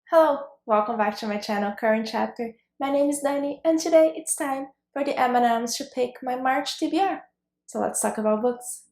Hello, welcome back to my channel Current Chapter. My name is Dani and today it's time for the M&Ms to pick my March TBR. So let's talk about books.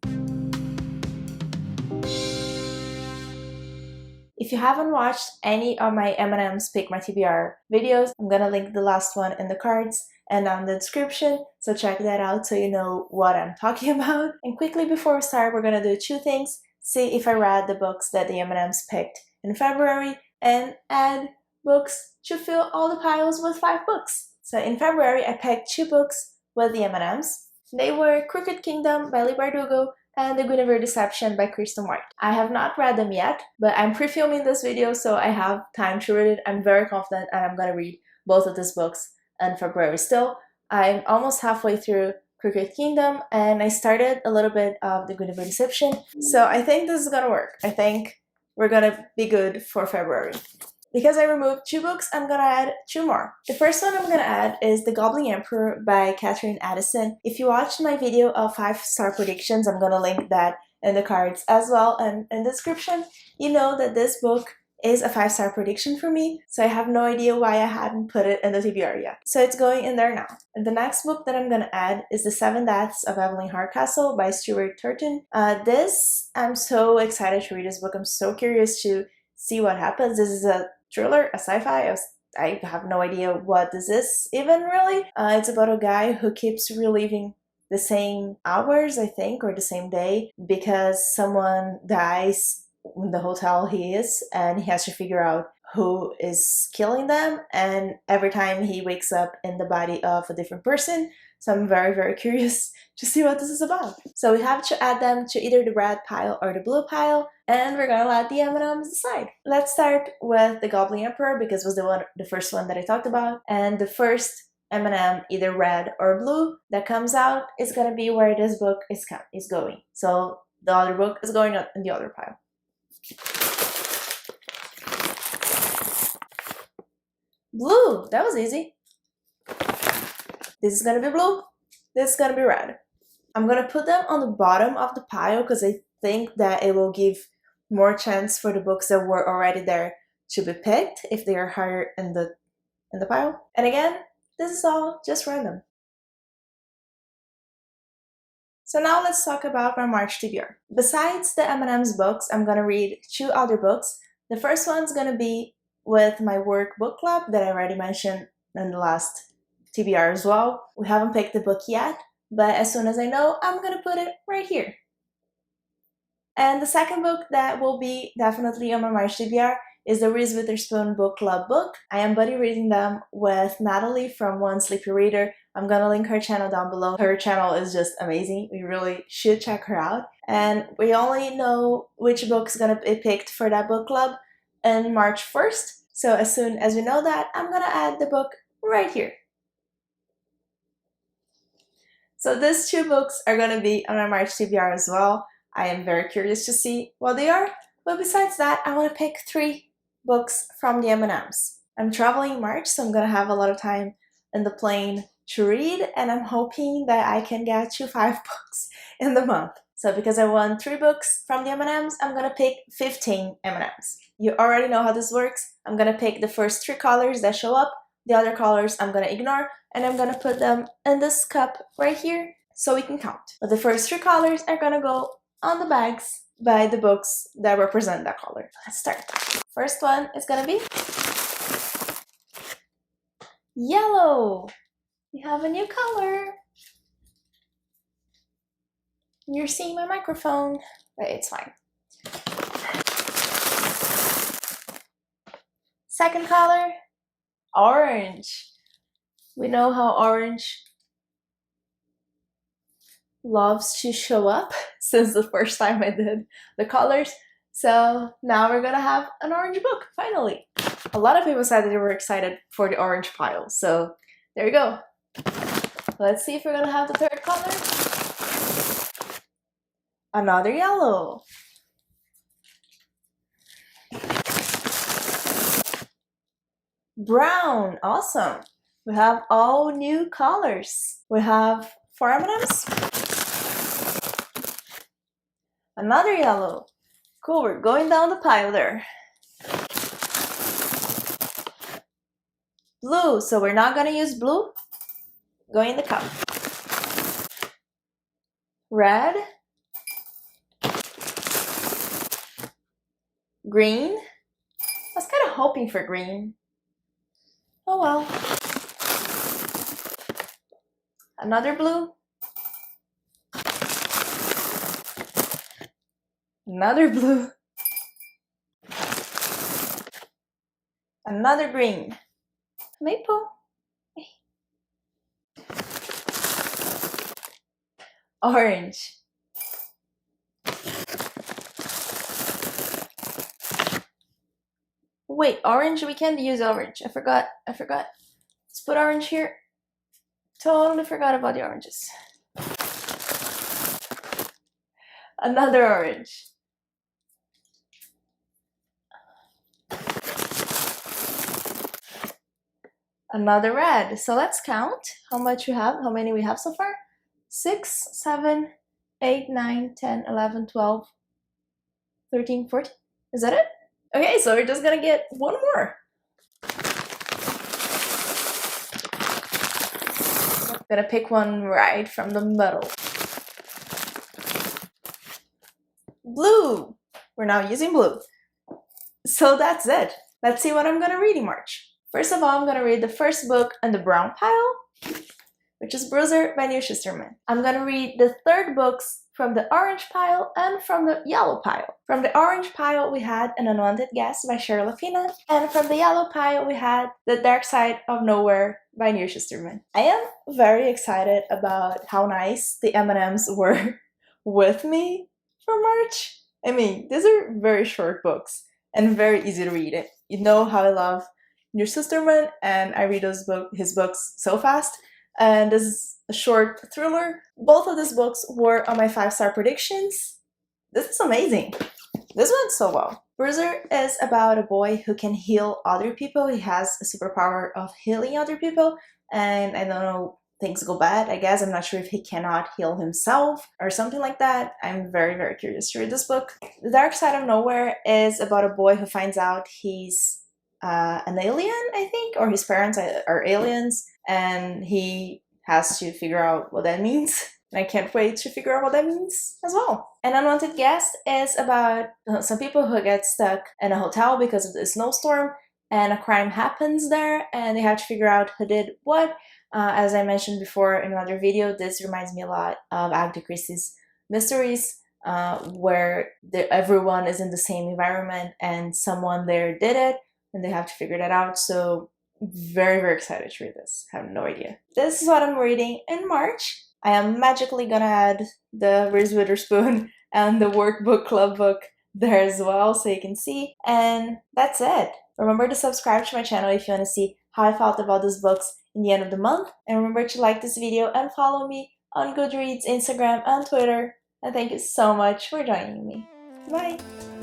If you haven't watched any of my M&Ms Pick My TBR videos, I'm gonna link the last one in the cards and down the description, so check that out so you know what I'm talking about. And quickly before we start, we're gonna do two things. See if I read the books that the M&Ms picked in February and add books to fill all the piles with 5 books. So in February, I picked 2 books with the M&Ms. They were Crooked Kingdom by Leigh Bardugo and The Guinevere Deception by Kristen White. I have not read them yet, but I'm pre-filming this video so I have time to read it. I'm very confident and I'm gonna read both of these books in February still. I'm almost halfway through Crooked Kingdom and I started a little bit of The Guinevere Deception, so I think this is gonna work. I think we're gonna be good for February. Because I removed 2 books, I'm gonna add 2 more. The first one I'm gonna add is The Goblin Emperor by Katherine Addison. If you watched my video of 5-star predictions, I'm gonna link that in the cards as well and in the description. You know that this book is a 5-star prediction for me, so I have no idea why I hadn't put it in the TBR yet. So it's going in there now. And the next book that I'm gonna add is The 7 Deaths of Evelyn Hardcastle by Stuart Turton. I'm so excited to read this book. I'm so curious to see what happens. This is a thriller, a sci-fi. I have no idea what this is even really. It's about a guy who keeps reliving the same hours, I think, or the same day because someone dies in the hotel he is, and he has to figure out who is killing them, and every time he wakes up in the body of a different person. So I'm very, very curious to see what this is about. So we have to add them to either the red pile or the blue pile, and we're gonna let the M&Ms decide. Let's start with The Goblin Emperor because it was the first one that I talked about, and the first M&M, either red or blue, that comes out is gonna be where this book is going. So the other book is going in the other pile. Blue! That was easy. This is gonna be blue. This is gonna be red. I'm gonna put them on the bottom of the pile because I think that it will give more chance for the books that were already there to be picked if they are higher in the pile. And again, this is all just random. So now let's talk about my March TBR. Besides the M&M's books, I'm gonna read 2 other books. The first one's gonna be with my work book club that I already mentioned in the last TBR as well. We haven't picked the book yet, but as soon as I know, I'm gonna put it right here. And the second book that will be definitely on my March TBR is the Reese Witherspoon Book Club book. I am buddy reading them with Natalie from One Sleepy Reader. I'm gonna link her channel down below. Her channel is just amazing. We really should check her out. And we only know which book's gonna be picked for that book club on March 1st. So as soon as we know that, I'm gonna add the book right here. So these 2 books are gonna be on my March TBR as well. I am very curious to see what they are. But besides that, I want to pick 3 books from the M&Ms. I'm traveling in March, so I'm gonna have a lot of time in the plane to read, and I'm hoping that I can get to 5 books in the month. So because I won 3 books from the M&Ms, I'm gonna pick 15 M&Ms. You already know how this works. I'm gonna pick the first 3 colors that show up. The other colors I'm gonna ignore, and I'm gonna put them in this cup right here so we can count. But the first 3 colors are gonna go on the bags by the books that represent that color. Let's start. First one is gonna be yellow. We have a new color. You're seeing my microphone, but it's fine. Second color, orange. We know how orange loves to show up since the first time I did the colors. So now we're gonna have an orange book, finally. A lot of people said that they were excited for the orange pile, so there you go. Let's see if we're gonna have the third color. Another yellow. Brown, awesome. We have all new colors. We have 4 M&Ms. Another yellow. Cool, we're going down the pile there. Blue, so we're not gonna use blue. Go in the cup. Red. Green. I was kind of hoping for green. Oh well. Another blue. Another blue. Another green. Maple. Orange. Wait, orange? We can't use orange. I forgot. Let's put orange here. Totally forgot about the oranges. Another orange. Another red. So let's count how many we have so far. 6, 7, 8, 9, 10, 11, 12, 13, 14. Is that it? Okay, so we're just gonna get one more. I'm gonna pick one right from the middle. Blue. We're now using blue. So that's it. Let's see what I'm gonna read in March. First of all, I'm gonna read the first book on the brown pile, which is Bruiser by Neil Shusterman. I'm gonna read the third books from the orange pile and from the yellow pile. From the orange pile, we had An Unwanted Guest by Shari Lapena, and from the yellow pile, we had The Dark Side of Nowhere by Neil Shusterman. I am very excited about how nice the M&Ms were with me for March. I mean, these are very short books and very easy to read. You know how I love Neil Shusterman, and I read his books so fast. And this is a short thriller. Both of these books were on my 5-star predictions. This is amazing. This went so well. Bruiser is about a boy who can heal other people. He has a superpower of healing other people, and I don't know, things go bad, I guess. I'm not sure if he cannot heal himself or something like that. I'm very, very curious to read this book. The Dark Side of Nowhere is about a boy who finds out he's an alien, I think, or his parents are aliens, and he has to figure out what that means. And I can't wait to figure out what that means as well. An Unwanted Guest is about some people who get stuck in a hotel because of the snowstorm, and a crime happens there, and they have to figure out who did what. As I mentioned before in another video, this reminds me a lot of Agatha Christie's mysteries, where everyone is in the same environment and someone there did it, and they have to figure that out. So very, very excited to read this. I have no idea. This is what I'm reading in March. I am magically gonna add the Reese Witherspoon and the workbook club book there as well, so you can see. And that's it. Remember to subscribe to my channel if you want to see how I felt about these books in the end of the month. And remember to like this video and follow me on Goodreads, Instagram, and Twitter. And thank you so much for joining me. Bye!